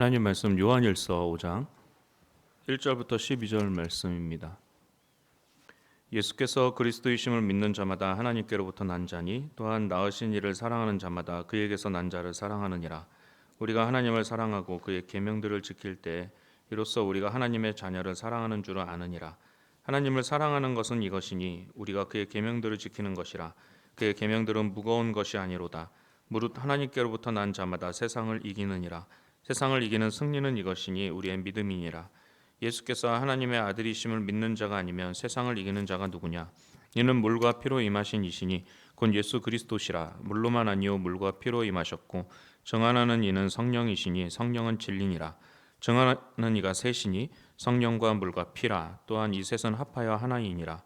하나님 말씀 요한일서 5장 1절부터 12절 말씀입니다. 예수께서 그리스도이심을 믿는 자마다 하나님께로부터 난 자니 또한 낳으신 이를 사랑하는 자마다 그에게서 난 자를 사랑하느니라. 우리가 하나님을 사랑하고 그의 계명들을 지킬 때 이로써 우리가 하나님의 자녀를 사랑하는 줄을 아느니라. 하나님을 사랑하는 것은 이것이니 우리가 그의 계명들을 지키는 것이라. 그의 계명들은 무거운 것이 아니로다. 무릇 하나님께로부터 난 자마다 세상을 이기느니라. 세상을 이기는 승리는 이것이니 우리의 믿음이니라. 예수께서 하나님의 아들이심을 믿는 자가 아니면 세상을 이기는 자가 누구냐? 이는 물과 피로 임하신 이시니 곧 예수 그리스도시라. 물로만 아니요 물과 피로 임하셨고 정하나는 이는 성령이시니 성령은 진리니라. 정하는 이가 셋이니 성령과 물과 피라. 또한 이 셋은 합하여 하나이니라.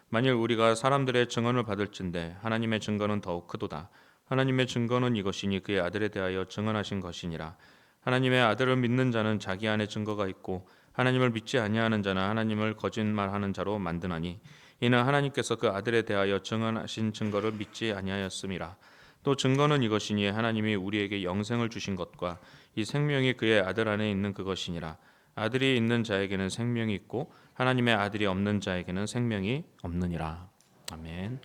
만일 우리가 사람들의 증언을 받을진대 하나님의 증거는 더욱 크도다. 하나님의 증거는 이것이니 그의 아들에 대하여 증언하신 것이니라. 하나님의 아들을 믿는 자는 자기 안에 증거가 있고 하나님을 믿지 아니하는 자는 하나님을 거짓말하는 자로 만드나니 이는 하나님께서 그 아들에 대하여 증언하신 증거를 믿지 아니하였음이라. 또 증거는 이것이니 하나님이 우리에게 영생을 주신 것과 이 생명이 그의 아들 안에 있는 그것이니라. 아들이 있는 자에게는 생명이 있고 하나님의 아들이 없는 자에게는 생명이 없느니라. 아멘.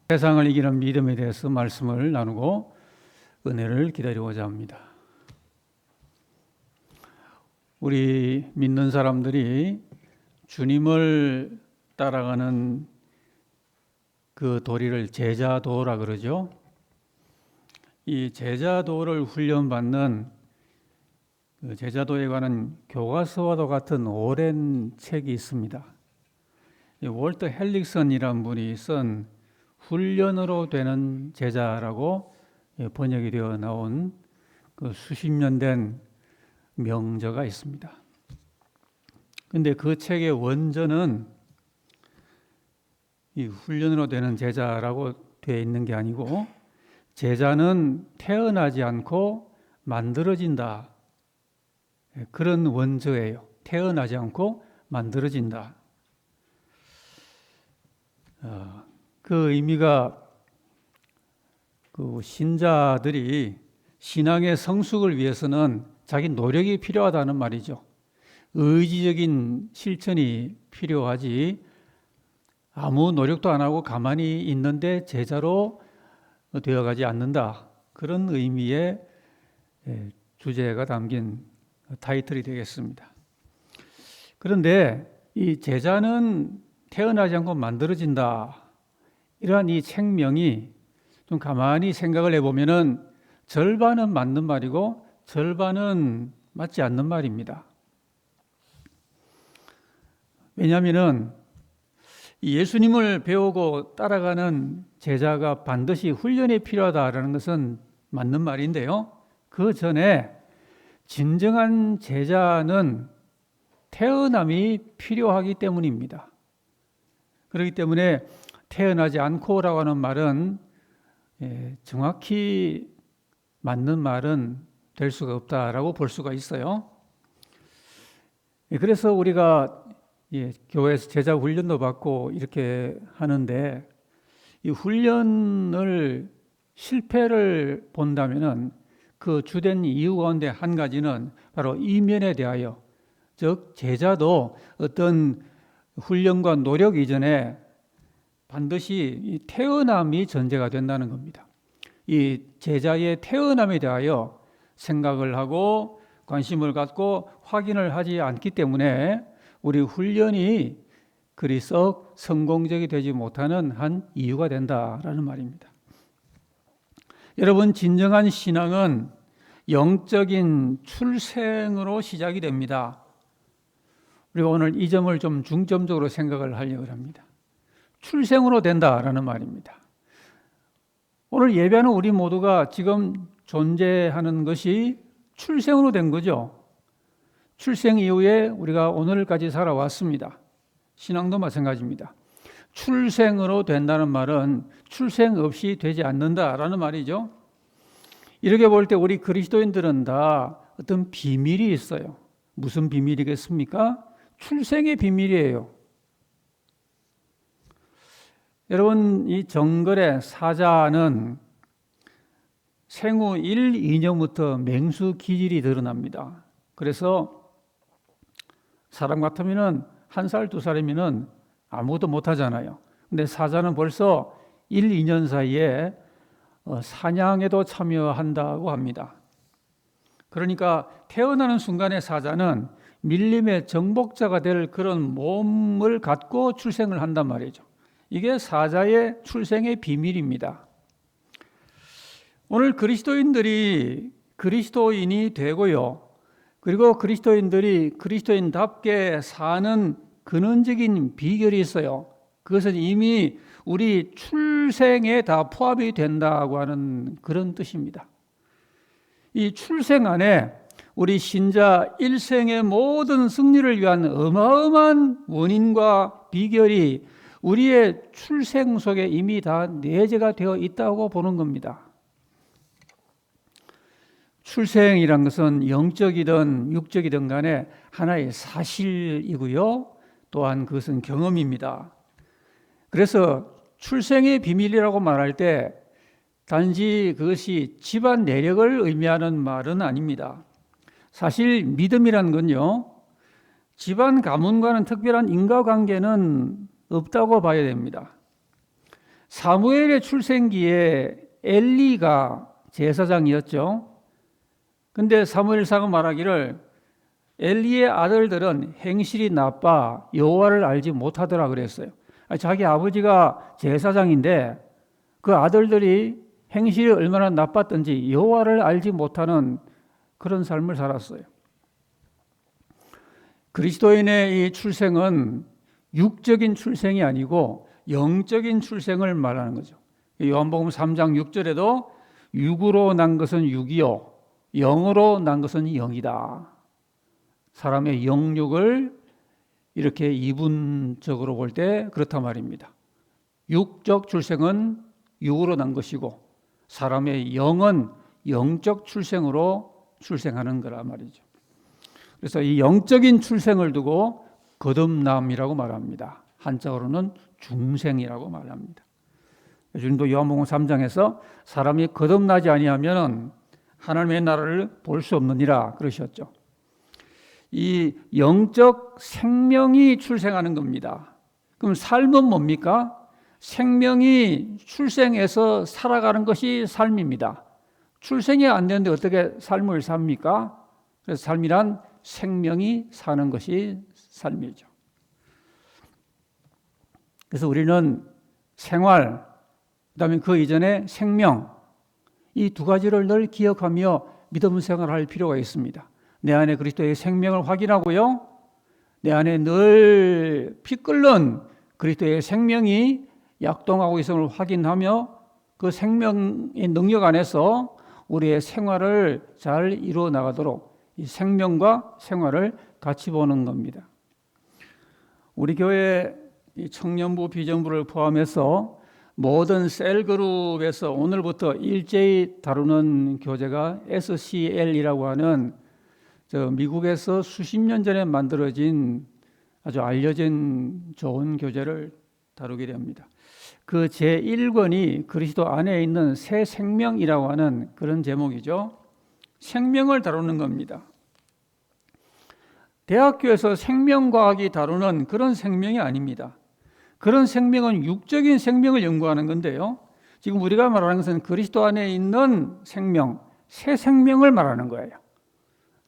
세상을 이기는 믿음에 대해서 말씀을 나누고 은혜를 기다리고자 합니다. 우리 믿는 사람들이 주님을 따라가는 그 도리를 제자도라 그러죠. 이 제자도를 훈련받는 그 제자도에 관한 교과서와도 같은 오랜 책이 있습니다. 이 월터 헬릭슨이라는 분이 쓴 훈련으로 되는 제자라고 번역이 되어 나온 그 수십 년 된 명저가 있습니다. 근데 그 책의 원전은 이 훈련으로 되는 제자라고 되어 있는 게 아니고, 제자는 태어나지 않고 만들어진다, 그런 원저예요. 태어나지 않고 만들어진다. 그 의미가 그 신자들이 신앙의 성숙을 위해서는 자기 노력이 필요하다는 말이죠. 의지적인 실천이 필요하지, 아무 노력도 안 하고 가만히 있는데 제자로 되어가지 않는다. 그런 의미의 주제가 담긴 타이틀이 되겠습니다. 그런데 이 제자는 태어나지 않고 만들어진다, 이러한 이 책명이 좀 가만히 생각을 해보면은 절반은 맞는 말이고 절반은 맞지 않는 말입니다. 왜냐하면은 예수님을 배우고 따라가는 제자가 반드시 훈련이 필요하다라는 것은 맞는 말인데요, 그 전에 진정한 제자는 태어남이 필요하기 때문입니다. 그렇기 때문에 태어나지 않고라고 하는 말은 정확히 맞는 말은 될 수가 없다라고 볼 수가 있어요. 그래서 우리가 교회에서 제자 훈련도 받고 이렇게 하는데, 이 훈련을 실패를 본다면은 그 주된 이유 가운데 한 가지는 바로 이면에 대하여, 즉 제자도 어떤 훈련과 노력 이전에 반드시 이 태어남이 전제가 된다는 겁니다. 이 제자의 태어남에 대하여 생각을 하고 관심을 갖고 확인을 하지 않기 때문에 우리 훈련이 그리 썩 성공적이 되지 못하는 한 이유가 된다라는 말입니다. 여러분, 진정한 신앙은 영적인 출생으로 시작이 됩니다. 우리가 오늘 이 점을 좀 중점적으로 생각을 하려고 합니다. 출생으로 된다라는 말입니다. 오늘 예배하는 우리 모두가 지금 존재하는 것이 출생으로 된 거죠. 출생 이후에 우리가 오늘까지 살아왔습니다. 신앙도 마찬가지입니다. 출생으로 된다는 말은 출생 없이 되지 않는다라는 말이죠. 이렇게 볼 때 우리 그리스도인들은 다 어떤 비밀이 있어요. 무슨 비밀이겠습니까? 출생의 비밀이에요. 여러분, 이 정글의 사자는 생후 1, 2년부터 맹수 기질이 드러납니다. 그래서 사람 같으면 1살, 2살이면 아무것도 못하잖아요. 근데 사자는 벌써 1, 2년 사이에 사냥에도 참여한다고 합니다. 그러니까 태어나는 순간에 사자는 밀림의 정복자가 될 그런 몸을 갖고 출생을 한단 말이죠. 이게 사자의 출생의 비밀입니다. 오늘 그리스도인들이 그리스도인이 되고요, 그리고 그리스도인들이 그리스도인답게 사는 근원적인 비결이 있어요. 그것은 이미 우리 출생에 다 포함이 된다고 하는 그런 뜻입니다. 이 출생 안에 우리 신자 일생의 모든 승리를 위한 어마어마한 원인과 비결이 우리의 출생 속에 이미 다 내재가 되어 있다고 보는 겁니다. 출생이란 것은 영적이든 육적이든 간에 하나의 사실이고요, 또한 그것은 경험입니다. 그래서 출생의 비밀이라고 말할 때 단지 그것이 집안 내력을 의미하는 말은 아닙니다. 사실 믿음이라는 건요, 집안 가문과는 특별한 인과관계는 없다고 봐야 됩니다. 사무엘의 출생기에 엘리가 제사장이었죠. 근데 사무엘상은 말하기를 엘리의 아들들은 행실이 나빠 여호와를 알지 못하더라 그랬어요. 자기 아버지가 제사장인데 그 아들들이 행실이 얼마나 나빴던지 여호와를 알지 못하는 그런 삶을 살았어요. 그리스도인의 이 출생은 육적인 출생이 아니고 영적인 출생을 말하는 거죠. 요한복음 3장 6절에도 육으로 난 것은 육이요 영으로 난 것은 영이다. 사람의 영육을 이렇게 이분적으로 볼 때 그렇단 말입니다. 육적 출생은 육으로 난 것이고 사람의 영은 영적 출생으로 출생하는 거란 말이죠. 그래서 이 영적인 출생을 두고 거듭남이라고 말합니다. 한자어로는 중생이라고 말합니다. 주님도 요한복음 3장에서 사람이 거듭나지 아니하면 하나님의 나라를 볼 수 없느니라 그러셨죠. 이 영적 생명이 출생하는 겁니다. 그럼 삶은 뭡니까? 생명이 출생해서 살아가는 것이 삶입니다. 출생이 안 되는데 어떻게 삶을 삽니까? 그래서 삶이란 생명이 사는 것이 삶이죠. 그래서 우리는 생활, 그다음에 그 이전에 생명, 이 두 가지를 늘 기억하며 믿음 생활할 필요가 있습니다. 내 안에 그리스도의 생명을 확인하고요. 내 안에 늘 피 끓는 그리스도의 생명이 약동하고 있음을 확인하며 그 생명의 능력 안에서 우리의 생활을 잘 이루어 나가도록 이 생명과 생활을 같이 보는 겁니다. 우리 교회 청년부, 비전부를 포함해서 모든 셀그룹에서 오늘부터 일제히 다루는 교재가 SCL이라고 하는 미국에서 수십 년 전에 만들어진 아주 알려진 좋은 교재를 다루게 됩니다. 그 제1권이 그리스도 안에 있는 새 생명이라고 하는 그런 제목이죠. 생명을 다루는 겁니다. 대학교에서 생명과학이 다루는 그런 생명이 아닙니다. 그런 생명은 육적인 생명을 연구하는 건데요. 지금 우리가 말하는 것은 그리스도 안에 있는 생명, 새 생명을 말하는 거예요.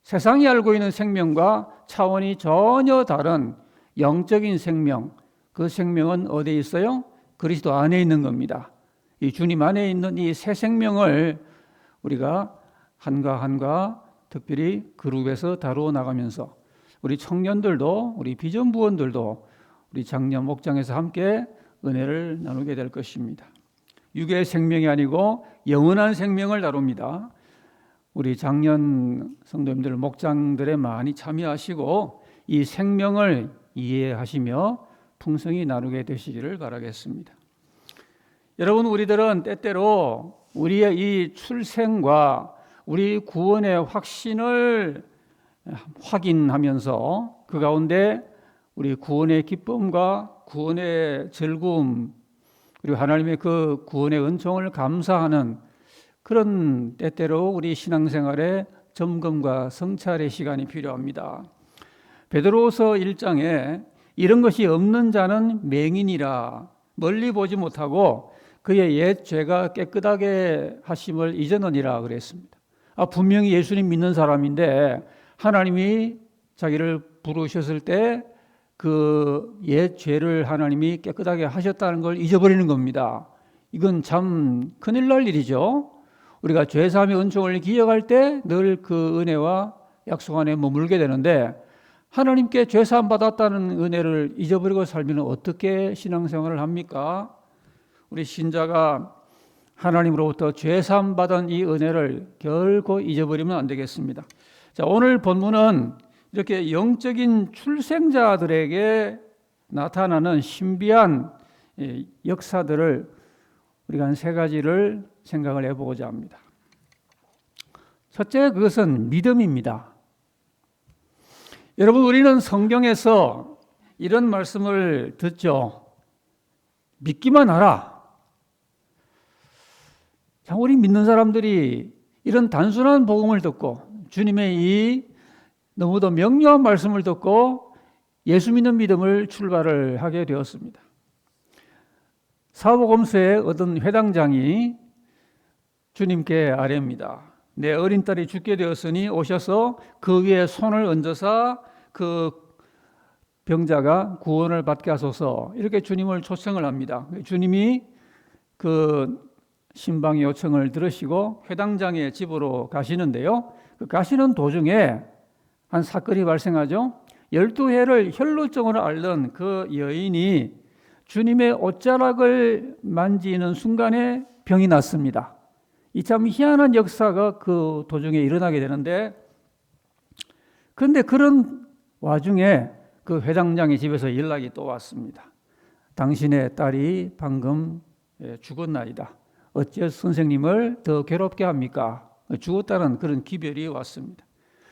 세상이 알고 있는 생명과 차원이 전혀 다른 영적인 생명, 그 생명은 어디에 있어요? 그리스도 안에 있는 겁니다. 이 주님 안에 있는 이 새 생명을 우리가 한가 특별히 그룹에서 다루어 나가면서 우리 청년들도 우리 비전부원들도 우리 장년 목장에서 함께 은혜를 나누게 될 것입니다. 육의 생명이 아니고 영원한 생명을 다룹니다. 우리 장년 성도님들 목장들에 많이 참여하시고 이 생명을 이해하시며 풍성히 나누게 되시기를 바라겠습니다. 여러분, 우리들은 때때로 우리의 이 출생과 우리 구원의 확신을 확인하면서 그 가운데 우리 구원의 기쁨과 구원의 즐거움 그리고 하나님의 그 구원의 은총을 감사하는 그런 때때로 우리 신앙생활의 점검과 성찰의 시간이 필요합니다. 베드로후서 1장에 이런 것이 없는 자는 맹인이라 멀리 보지 못하고 그의 옛 죄가 깨끗하게 하심을 잊었느니라 그랬습니다. 분명히 예수님 믿는 사람인데 하나님이 자기를 부르셨을 때 그 옛 죄를 하나님이 깨끗하게 하셨다는 걸 잊어버리는 겁니다. 이건 참 큰일 날 일이죠. 우리가 죄사함의 은총을 기억할 때 늘 그 은혜와 약속 안에 머물게 되는데 하나님께 죄사함 받았다는 은혜를 잊어버리고 살면 어떻게 신앙생활을 합니까? 우리 신자가 하나님으로부터 죄사함 받은 이 은혜를 결코 잊어버리면 안 되겠습니다. 자, 오늘 본문은 이렇게 영적인 출생자들에게 나타나는 신비한 역사들을 우리가 한 세 가지를 생각을 해보고자 합니다. 첫째, 그것은 믿음입니다. 여러분, 우리는 성경에서 이런 말씀을 듣죠. 믿기만 하라. 자, 우리 믿는 사람들이 이런 단순한 복음을 듣고 주님의 이 너무도 명료한 말씀을 듣고 예수 믿는 믿음을 출발을 하게 되었습니다. 사복음서에 어떤 회당장이 주님께 아뢰입니다. 내 어린 딸이 죽게 되었으니 오셔서 그 위에 손을 얹어서 그 병자가 구원을 받게 하소서, 이렇게 주님을 초청을 합니다. 주님이 그 신방의 요청을 들으시고 회당장의 집으로 가시는데요. 그 가시는 도중에 한 사건이 발생하죠. 12해를 혈루증으로 앓는 그 여인이 주님의 옷자락을 만지는 순간에 병이 났습니다. 이 참 희한한 역사가 그 도중에 일어나게 되는데, 그런데 그런 와중에 그 회당장의 집에서 연락이 또 왔습니다. 당신의 딸이 방금 죽었나이다. 어찌 선생님을 더 괴롭게 합니까? 죽었다는 그런 기별이 왔습니다.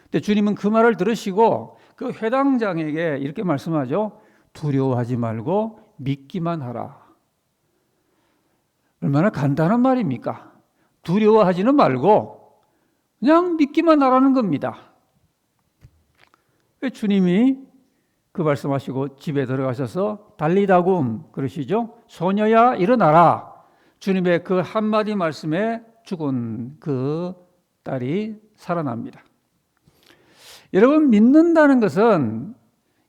근데 주님은 그 말을 들으시고 그 회당장에게 이렇게 말씀하죠. 두려워하지 말고 믿기만 하라. 얼마나 간단한 말입니까? 두려워하지는 말고 그냥 믿기만 하라는 겁니다. 주님이 그 말씀하시고 집에 들어가셔서 달리다굼 그러시죠. 소녀야 일어나라. 주님의 그 한마디 말씀에 죽은 그 딸이 살아납니다. 여러분, 믿는다는 것은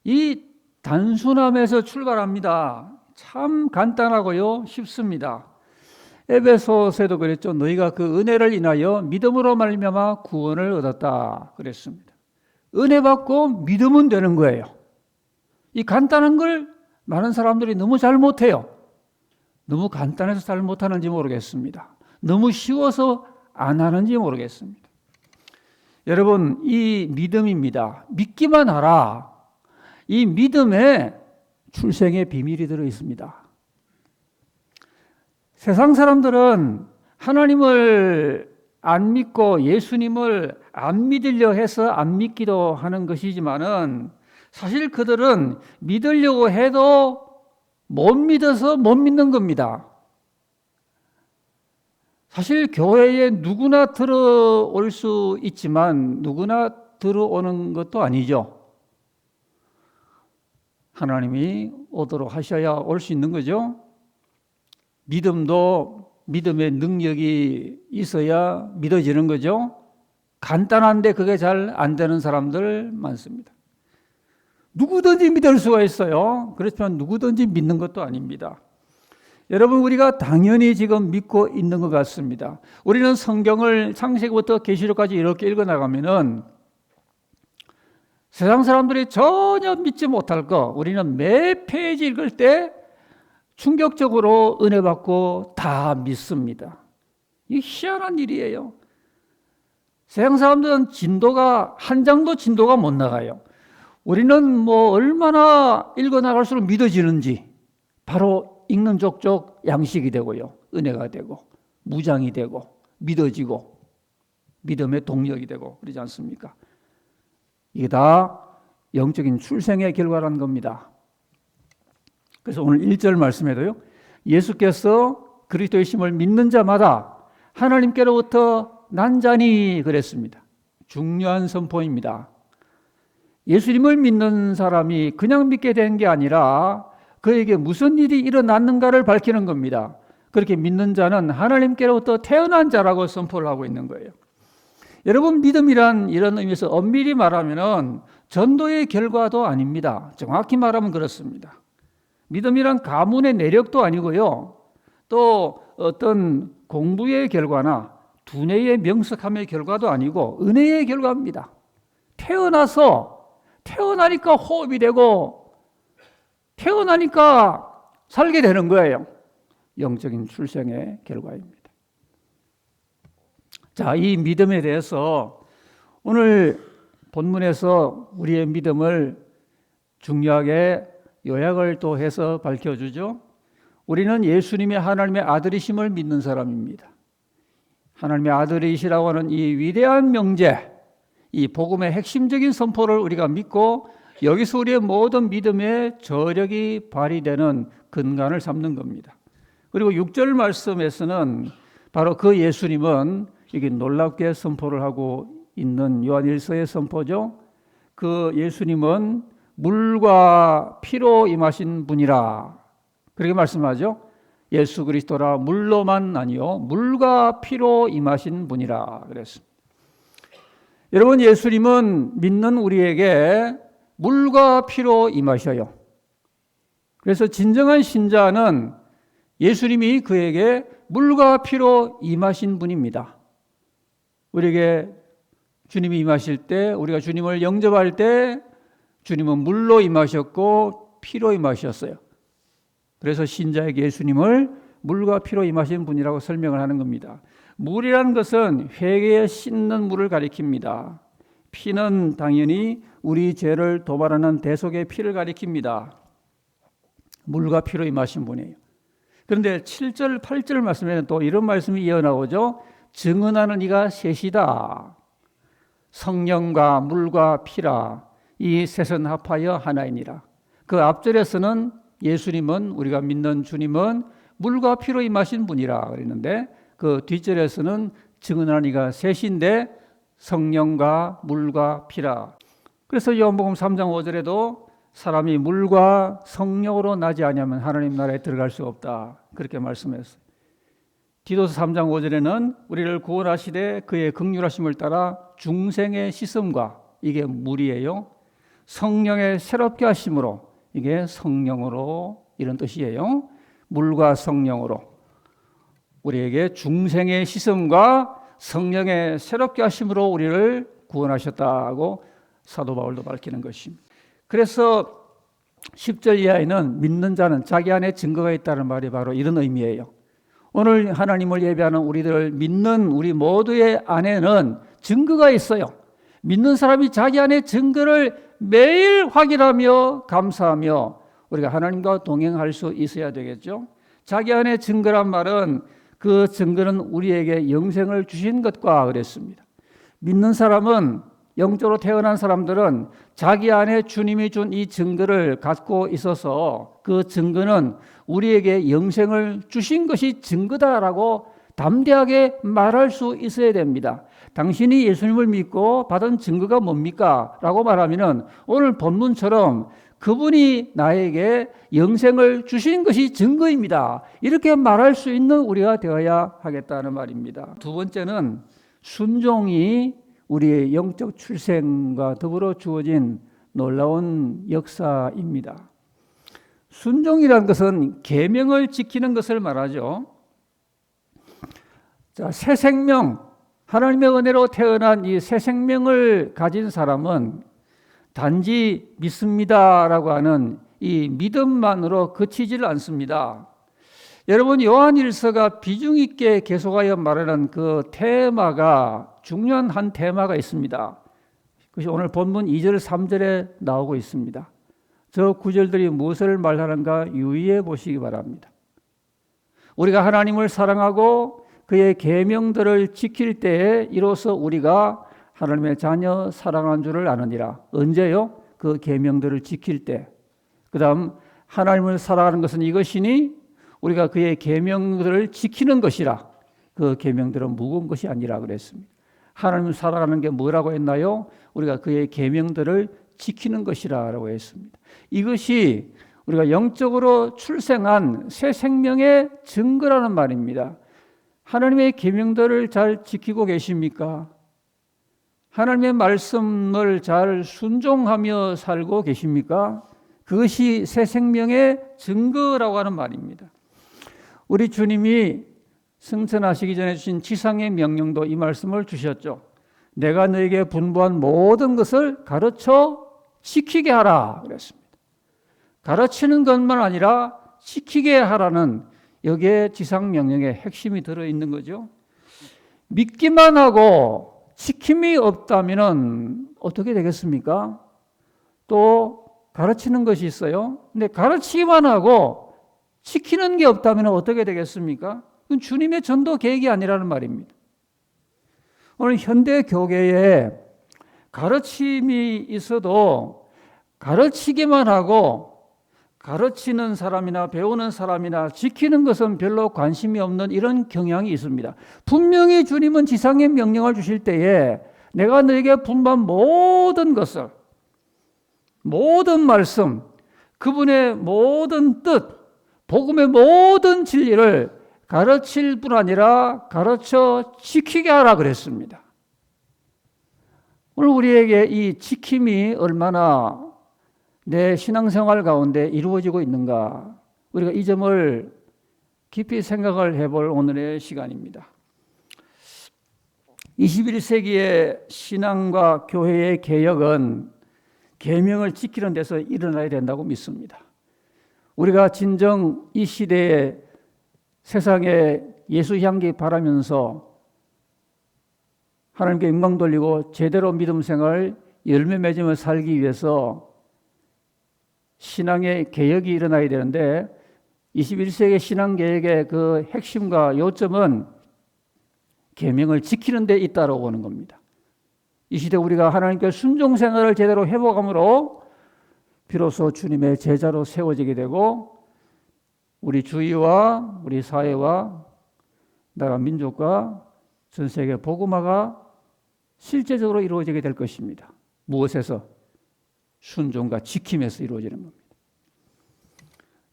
이 단순함에서 출발합니다. 참 간단하고요, 쉽습니다. 에베소서에도 그랬죠. 너희가 그 은혜를 인하여 믿음으로 말미암아 구원을 얻었다 그랬습니다. 은혜 받고 믿으면 되는 거예요. 이 간단한 걸 많은 사람들이 너무 잘 못해요. 너무 간단해서 잘 못하는지 모르겠습니다. 너무 쉬워서 안 하는지 모르겠습니다. 여러분, 이 믿음입니다. 믿기만 하라. 이 믿음에 출생의 비밀이 들어 있습니다. 세상 사람들은 하나님을 안 믿고 예수님을 안 믿으려 해서 안 믿기도 하는 것이지만은 사실 그들은 믿으려고 해도 못 믿어서 못 믿는 겁니다. 사실 교회에 누구나 들어올 수 있지만 누구나 들어오는 것도 아니죠. 하나님이 오도록 하셔야 올 수 있는 거죠. 믿음도 믿음의 능력이 있어야 믿어지는 거죠. 간단한데 그게 잘 안 되는 사람들 많습니다. 누구든지 믿을 수가 있어요. 그렇지만 누구든지 믿는 것도 아닙니다. 여러분, 우리가 당연히 지금 믿고 있는 것 같습니다. 우리는 성경을 창세기부터 계시록까지 이렇게 읽어나가면은 세상 사람들이 전혀 믿지 못할 거, 우리는 매 페이지 읽을 때 충격적으로 은혜 받고 다 믿습니다. 이 희한한 일이에요. 세상 사람들은 진도가 한 장도 진도가 못 나가요. 우리는 뭐 얼마나 읽어나갈수록 믿어지는지 바로 읽는 족족 양식이 되고요, 은혜가 되고 무장이 되고 믿어지고 믿음의 동력이 되고 그러지 않습니까? 이게 다 영적인 출생의 결과라는 겁니다. 그래서 오늘 1절 말씀에도요, 예수께서 그리스도의 심을 믿는 자마다 하나님께로부터 난 자니 그랬습니다. 중요한 선포입니다. 예수님을 믿는 사람이 그냥 믿게 된 게 아니라 그에게 무슨 일이 일어났는가를 밝히는 겁니다. 그렇게 믿는 자는 하나님께로부터 태어난 자라고 선포를 하고 있는 거예요. 여러분, 믿음이란 이런 의미에서 엄밀히 말하면 전도의 결과도 아닙니다. 정확히 말하면 그렇습니다. 믿음이란 가문의 내력도 아니고요, 또 어떤 공부의 결과나 두뇌의 명석함의 결과도 아니고 은혜의 결과입니다. 태어나니까 호흡이 되고 태어나니까 살게 되는 거예요. 영적인 출생의 결과입니다. 자, 이 믿음에 대해서 오늘 본문에서 우리의 믿음을 중요하게 요약을 또 해서 밝혀주죠. 우리는 예수님이 하나님의 아들이심을 믿는 사람입니다. 하나님의 아들이시라고 하는 이 위대한 명제, 이 복음의 핵심적인 선포를 우리가 믿고 여기서 우리의 모든 믿음의 저력이 발휘되는 근간을 삼는 겁니다. 그리고 6절 말씀에서는 바로 그 예수님은 이게 놀랍게 선포를 하고 있는 요한일서의 선포죠. 그 예수님은 물과 피로 임하신 분이라 그렇게 말씀하죠. 예수 그리스도라 물로만 아니요 물과 피로 임하신 분이라 그랬습니다. 여러분, 예수님은 믿는 우리에게 물과 피로 임하셔요. 그래서 진정한 신자는 예수님이 그에게 물과 피로 임하신 분입니다. 우리에게 주님이 임하실 때, 우리가 주님을 영접할 때 주님은 물로 임하셨고 피로 임하셨어요. 그래서 신자에게 예수님을 물과 피로 임하신 분이라고 설명을 하는 겁니다. 물이라는 것은 회개에 씻는 물을 가리킵니다. 피는 당연히 우리 죄를 도말하는 대속의 피를 가리킵니다. 물과 피로 임하신 분이에요. 그런데 7절, 8절 말씀에는 또 이런 말씀이 이어나오죠. 증언하는 이가 셋이다. 성령과 물과 피라. 이 셋은 합하여 하나이니라. 그 앞절에서는 예수님은, 우리가 믿는 주님은 물과 피로 임하신 분이라 그랬는데, 그 뒷절에서는 증언하는 이가 셋인데 성령과 물과 피라. 그래서 요한복음 3장 5절에도 사람이 물과 성령으로 나지 아니하면 하나님 나라에 들어갈 수 없다, 그렇게 말씀했어요. 디도서 3장 5절에는 우리를 구원하시되 그의 긍휼하심을 따라 중생의 씻음과, 이게 물이에요. 성령의 새롭게 하심으로, 이게 성령으로, 이런 뜻이에요. 물과 성령으로 우리에게 중생의 씻음과 성령의 새롭게 하심으로 우리를 구원하셨다고 사도 바울도 밝히는 것입니다. 그래서 10절 이하에는 믿는 자는 자기 안에 증거가 있다는 말이 바로 이런 의미예요. 오늘 하나님을 예배하는 우리들, 믿는 우리 모두의 안에는 증거가 있어요. 믿는 사람이 자기 안에 증거를 매일 확인하며 감사하며 우리가 하나님과 동행할 수 있어야 되겠죠. 자기 안에 증거란 말은 그 증거는 우리에게 영생을 주신 것과 그랬습니다. 믿는 사람은, 영적으로 태어난 사람들은 자기 안에 주님이 준 이 증거를 갖고 있어서 그 증거는 우리에게 영생을 주신 것이 증거다라고 담대하게 말할 수 있어야 됩니다. 당신이 예수님을 믿고 받은 증거가 뭡니까? 라고 말하면 오늘 본문처럼 그분이 나에게 영생을 주신 것이 증거입니다, 이렇게 말할 수 있는 우리가 되어야 하겠다는 말입니다. 두 번째는 순종이 우리의 영적 출생과 더불어 주어진 놀라운 역사입니다. 순종이라는 것은 계명을 지키는 것을 말하죠. 자, 새 생명, 하나님의 은혜로 태어난 이 새 생명을 가진 사람은 단지 믿습니다라고 하는 이 믿음만으로 그치질 않습니다. 여러분, 요한일서가 비중 있게 계속하여 말하는 그 테마가, 중요한 한 테마가 있습니다. 그것이 오늘 본문 2절, 3절에 나오고 있습니다. 저 구절들이 무엇을 말하는가 유의해 보시기 바랍니다. 우리가 하나님을 사랑하고 그의 계명들을 지킬 때에 이로써 우리가 하나님의 자녀 사랑한 줄을 아느니라. 언제요? 그 계명들을 지킬 때. 그 다음, 하나님을 사랑하는 것은 이것이니 우리가 그의 계명들을 지키는 것이라. 그 계명들은 무거운 것이 아니라 그랬습니다. 하나님을 사랑하는 게 뭐라고 했나요? 우리가 그의 계명들을 지키는 것이라고 했습니다. 이것이 우리가 영적으로 출생한 새 생명의 증거라는 말입니다. 하나님의 계명들을 잘 지키고 계십니까? 하나님의 말씀을 잘 순종하며 살고 계십니까? 그것이 새 생명의 증거라고 하는 말입니다. 우리 주님이 승천하시기 전에 주신 지상의 명령도 이 말씀을 주셨죠. 내가 너에게 분부한 모든 것을 가르쳐 지키게 하라 그랬습니다. 가르치는 것만 아니라 지키게 하라는, 여기에 지상 명령의 핵심이 들어있는 거죠. 믿기만 하고 지킴이 없다면 어떻게 되겠습니까? 또 가르치는 것이 있어요. 근데 가르치기만 하고 지키는 게 없다면 어떻게 되겠습니까? 그건 주님의 전도 계획이 아니라는 말입니다. 오늘 현대 교계에 가르침이 있어도 가르치기만 하고 가르치는 사람이나 배우는 사람이나 지키는 것은 별로 관심이 없는 이런 경향이 있습니다. 분명히 주님은 지상의 명령을 주실 때에 내가 너에게 분부한 모든 것을, 모든 말씀, 그분의 모든 뜻, 복음의 모든 진리를 가르칠 뿐 아니라 가르쳐 지키게 하라 그랬습니다. 오늘 우리에게 이 지킴이 얼마나 내 신앙생활 가운데 이루어지고 있는가, 우리가 이 점을 깊이 생각을 해볼 오늘의 시간입니다. 21세기의 신앙과 교회의 개혁은 계명을 지키는 데서 일어나야 된다고 믿습니다. 우리가 진정 이 시대에 세상에 예수 향기 바라면서 하나님께 영광 돌리고 제대로 믿음 생활 열매 맺으며 살기 위해서 신앙의 개혁이 일어나야 되는데 21세기 신앙 개혁의 그 핵심과 요점은 계명을 지키는 데 있다고 보는 겁니다. 이 시대 우리가 하나님께 순종 생활을 제대로 회복함으로 비로소 주님의 제자로 세워지게 되고 우리 주위와 우리 사회와 나라 민족과 전 세계 복음화가 실제적으로 이루어지게 될 것입니다. 무엇에서? 순종과 지킴에서 이루어지는 겁니다.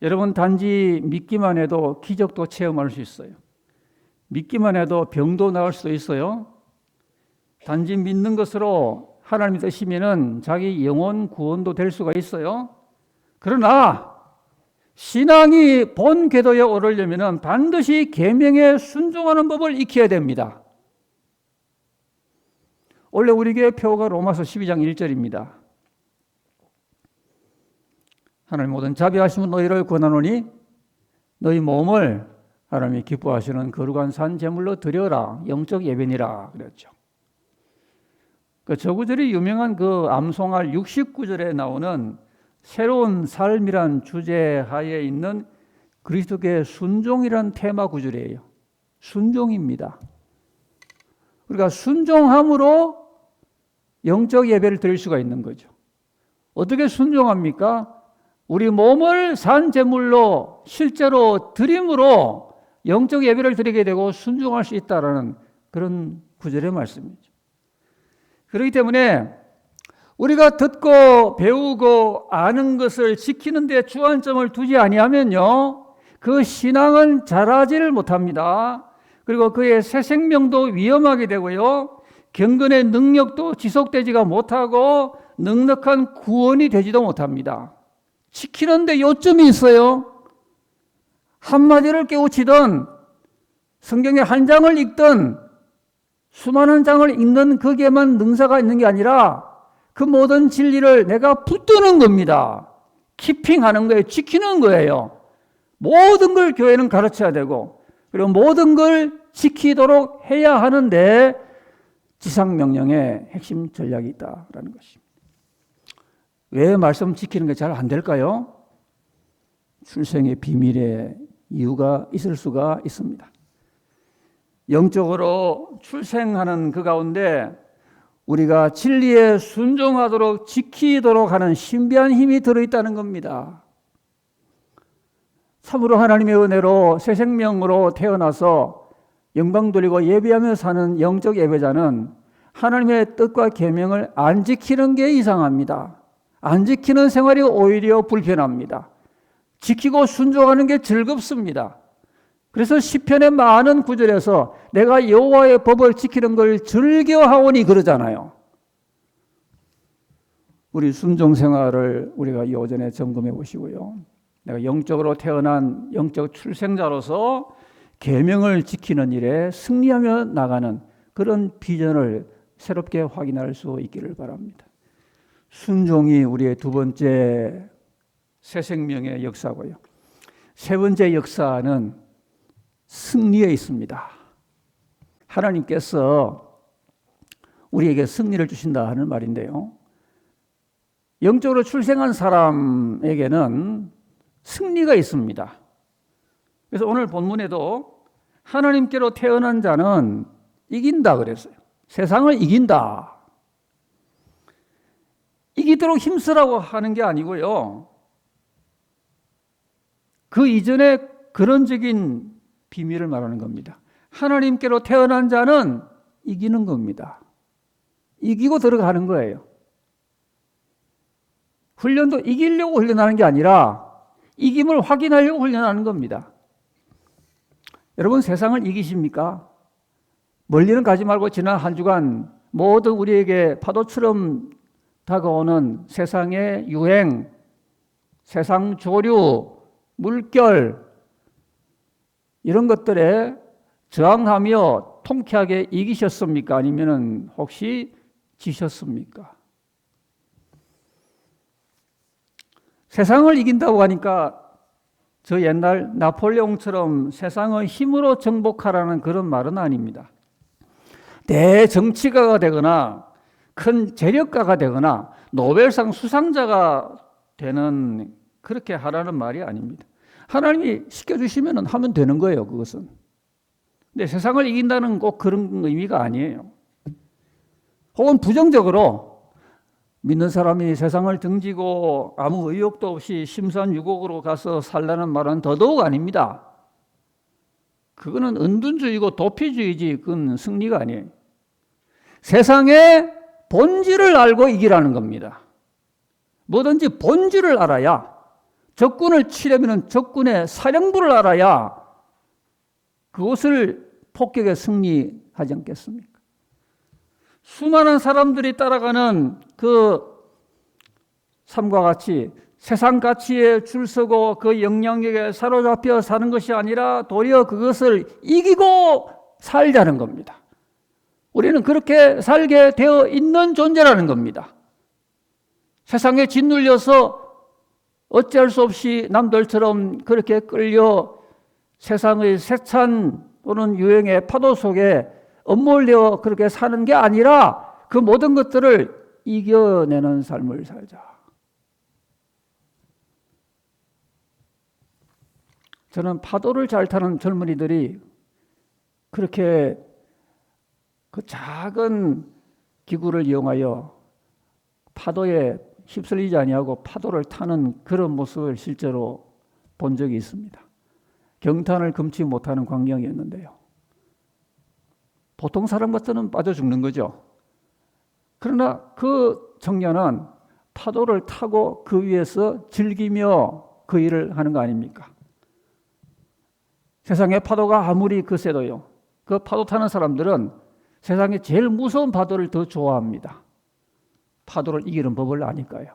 여러분, 단지 믿기만 해도 기적도 체험할 수 있어요. 믿기만 해도 병도 나을 수도 있어요. 단지 믿는 것으로 하나님 뜻이면은 자기 영혼 구원도 될 수가 있어요. 그러나 신앙이 본 궤도에 오르려면은 반드시 계명에 순종하는 법을 익혀야 됩니다. 원래 우리 교회 표가 로마서 12장 1절입니다. 하나님 모든 자비하심은 너희를 권하노니 너희 몸을 하나님이 기뻐하시는 거룩한 산 제물로 드려라. 영적 예배니라 그랬죠. 그 저 구절이 유명한 그 암송할 69절에 나오는 새로운 삶이란 주제 하에 있는 그리스도의 순종이란 테마 구절이에요. 순종입니다. 우리가 순종함으로 영적 예배를 드릴 수가 있는 거죠. 어떻게 순종합니까? 우리 몸을 산 제물로 실제로 드림으로 영적 예배를 드리게 되고 순종할 수 있다라는 그런 구절의 말씀이죠. 그렇기 때문에 우리가 듣고 배우고 아는 것을 지키는 데 주안점을 두지 아니하면요, 그 신앙은 자라지를 못합니다. 그리고 그의 새 생명도 위험하게 되고요, 경건의 능력도 지속되지가 못하고 넉넉한 구원이 되지도 못합니다. 지키는데 요점이 있어요. 한마디를 깨우치든 성경의 한 장을 읽든 수많은 장을 읽는 거기에만 능사가 있는 게 아니라 그 모든 진리를 내가 붙드는 겁니다. 키핑하는 거예요. 지키는 거예요. 모든 걸 교회는 가르쳐야 되고 그리고 모든 걸 지키도록 해야 하는데 지상명령의 핵심 전략이 있다라는 것입니다. 왜 말씀 지키는 게 잘 안 될까요? 출생의 비밀의 이유가 있을 수가 있습니다. 영적으로 출생하는 그 가운데 우리가 진리에 순종하도록 지키도록 하는 신비한 힘이 들어있다는 겁니다. 참으로 하나님의 은혜로 새 생명으로 태어나서 영광 돌리고 예배하며 사는 영적 예배자는 하나님의 뜻과 계명을 안 지키는 게 이상합니다. 안 지키는 생활이 오히려 불편합니다. 지키고 순종하는 게 즐겁습니다. 그래서 시편의 많은 구절에서 내가 여호와의 법을 지키는 걸 즐겨하오니 그러잖아요. 우리 순종 생활을 우리가 오전에 점검해 보시고요. 내가 영적으로 태어난 영적 출생자로서 계명을 지키는 일에 승리하며 나가는 그런 비전을 새롭게 확인할 수 있기를 바랍니다. 순종이 우리의 두 번째 새 생명의 역사고요. 세 번째 역사는 승리에 있습니다. 하나님께서 우리에게 승리를 주신다 하는 말인데요. 영적으로 출생한 사람에게는 승리가 있습니다. 그래서 오늘 본문에도 하나님께로 태어난 자는 이긴다 그랬어요. 세상을 이긴다. 이기도록 힘쓰라고 하는 게 아니고요. 그 이전에 근원적인 비밀을 말하는 겁니다. 하나님께로 태어난 자는 이기는 겁니다. 이기고 들어가는 거예요. 훈련도 이기려고 훈련하는 게 아니라 이김을 확인하려고 훈련하는 겁니다. 여러분, 세상을 이기십니까? 멀리는 가지 말고 지난 한 주간 모든 우리에게 파도처럼 다가오는 세상의 유행, 세상 조류, 물결 이런 것들에 저항하며 통쾌하게 이기셨습니까? 아니면 혹시 지셨습니까? 세상을 이긴다고 하니까 저 옛날 나폴레옹처럼 세상을 힘으로 정복하라는 그런 말은 아닙니다. 대정치가가 되거나 큰 재력가가 되거나 노벨상 수상자가 되는 그렇게 하라는 말이 아닙니다. 하나님이 시켜주시면 하면 되는 거예요, 그것은. 근데 세상을 이긴다는 꼭 그런 의미가 아니에요. 혹은 부정적으로 믿는 사람이 세상을 등지고 아무 의욕도 없이 심산유곡으로 가서 살라는 말은 더더욱 아닙니다. 그거는 은둔주의고 도피주의지 그건 승리가 아니에요. 세상의 본질을 알고 이기라는 겁니다. 뭐든지 본질을 알아야, 적군을 치려면 적군의 사령부를 알아야 그것을 폭격에 승리하지 않겠습니까? 수많은 사람들이 따라가는 그 삶과 같이 세상 가치에 줄 서고 그 영향력에 사로잡혀 사는 것이 아니라 도리어 그것을 이기고 살자는 겁니다. 우리는 그렇게 살게 되어 있는 존재라는 겁니다. 세상에 짓눌려서 어찌할 수 없이 남들처럼 그렇게 끌려 세상의 세찬 또는 유행의 파도 속에 엇몰려 그렇게 사는 게 아니라 그 모든 것들을 이겨내는 삶을 살자. 저는 파도를 잘 타는 젊은이들이 그렇게 그 작은 기구를 이용하여 파도에 휩쓸리지 아니하고 파도를 타는 그런 모습을 실제로 본 적이 있습니다. 경탄을 금치 못하는 광경이었는데요. 보통 사람 같으면 빠져 죽는 거죠. 그러나 그 청년은 파도를 타고 그 위에서 즐기며 그 일을 하는 거 아닙니까? 세상의 파도가 아무리 거세도요, 그 파도 타는 사람들은 세상에 제일 무서운 파도를 더 좋아합니다. 파도를 이기는 법을 아니까요.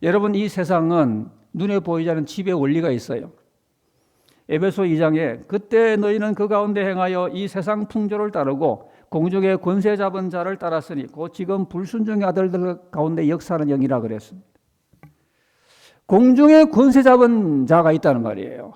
여러분, 이 세상은 눈에 보이지 않는 지배 원리가 있어요. 에베소 2장에 그때 너희는 그 가운데 행하여 이 세상 풍조를 따르고 공중의 권세 잡은 자를 따랐으니 곧 지금 불순종의 아들들 가운데 역사하는 영이라 그랬습니다. 공중의 권세 잡은 자가 있다는 말이에요.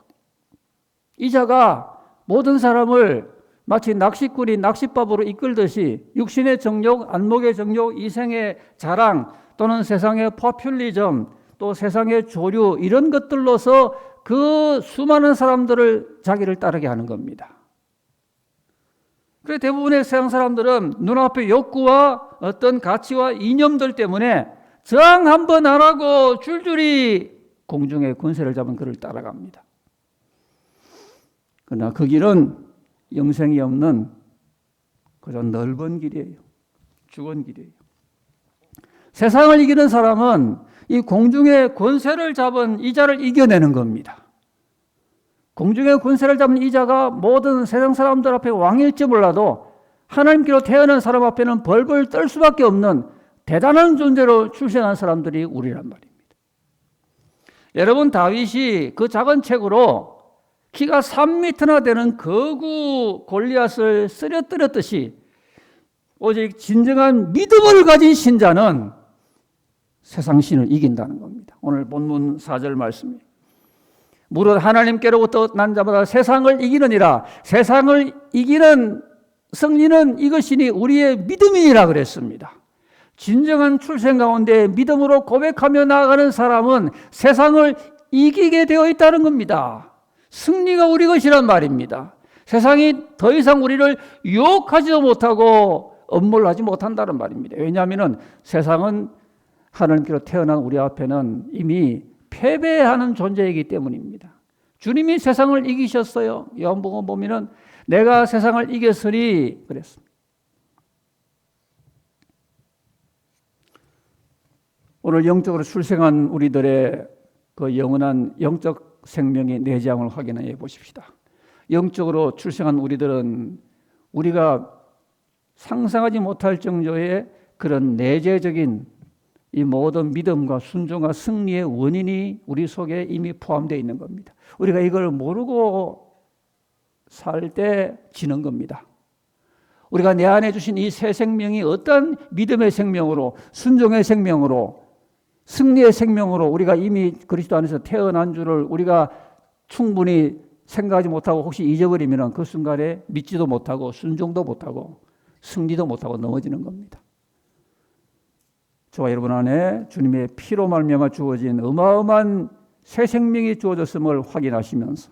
이 자가 모든 사람을 마치 낚시꾼이 낚싯밥으로 이끌듯이 육신의 정욕, 안목의 정욕, 이생의 자랑 또는 세상의 포퓰리즘 또 세상의 조류 이런 것들로서 그 수많은 사람들을 자기를 따르게 하는 겁니다. 그래서 대부분의 세상 사람들은 눈앞의 욕구와 어떤 가치와 이념들 때문에 저항 한번 안 하고 줄줄이 공중의 권세를 잡은 그를 따라갑니다. 그러나 그 길은 영생이 없는 그저 넓은 길이에요. 죽은 길이에요. 세상을 이기는 사람은 이 공중의 권세를 잡은 이 자를 이겨내는 겁니다. 공중의 권세를 잡은 이 자가 모든 세상 사람들 앞에 왕일지 몰라도 하나님께로 태어난 사람 앞에는 벌벌 떨 수밖에 없는 대단한 존재로 출생한 사람들이 우리란 말입니다. 여러분, 다윗이 그 작은 책으로 키가 3m나 되는 거구 골리앗을 쓰러뜨렸듯이 오직 진정한 믿음을 가진 신자는 세상 신을 이긴다는 겁니다. 오늘 본문 4절 말씀이 무릇 하나님께로부터 난 자마다 세상을 이기느니라. 세상을 이기는 승리는 이것이니 우리의 믿음이니라 그랬습니다. 진정한 출생 가운데 믿음으로 고백하며 나아가는 사람은 세상을 이기게 되어 있다는 겁니다. 승리가 우리 것이란 말입니다. 세상이 더 이상 우리를 유혹하지도 못하고 엄몰하지 못한다는 말입니다. 왜냐하면 세상은 하나님께로 태어난 우리 앞에는 이미 패배하는 존재이기 때문입니다. 주님이 세상을 이기셨어요. 요한복음 보면은 내가 세상을 이겼으니 그랬습니다. 오늘 영적으로 출생한 우리들의 그 영원한 영적 생명의 내장을 확인해 보십시다. 영적으로 출생한 우리들은 우리가 상상하지 못할 정도의 그런 내재적인 이 모든 믿음과 순종과 승리의 원인이 우리 속에 이미 포함되어 있는 겁니다. 우리가 이걸 모르고 살 때 지는 겁니다. 우리가 내 안에 주신 이 새 생명이 어떤 믿음의 생명으로, 순종의 생명으로, 승리의 생명으로 우리가 이미 그리스도 안에서 태어난 줄을 우리가 충분히 생각하지 못하고 혹시 잊어버리면 그 순간에 믿지도 못하고 순종도 못하고 승리도 못하고 넘어지는 겁니다. 저와 여러분 안에 주님의 피로 말미암아 주어진 어마어마한 새 생명이 주어졌음을 확인하시면서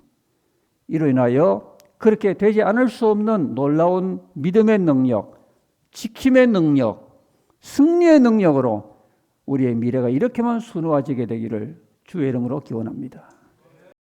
이로 인하여 그렇게 되지 않을 수 없는 놀라운 믿음의 능력, 지킴의 능력, 승리의 능력으로 우리의 미래가 이렇게만 수놓아지게 되기를 주의 이름으로 기원합니다.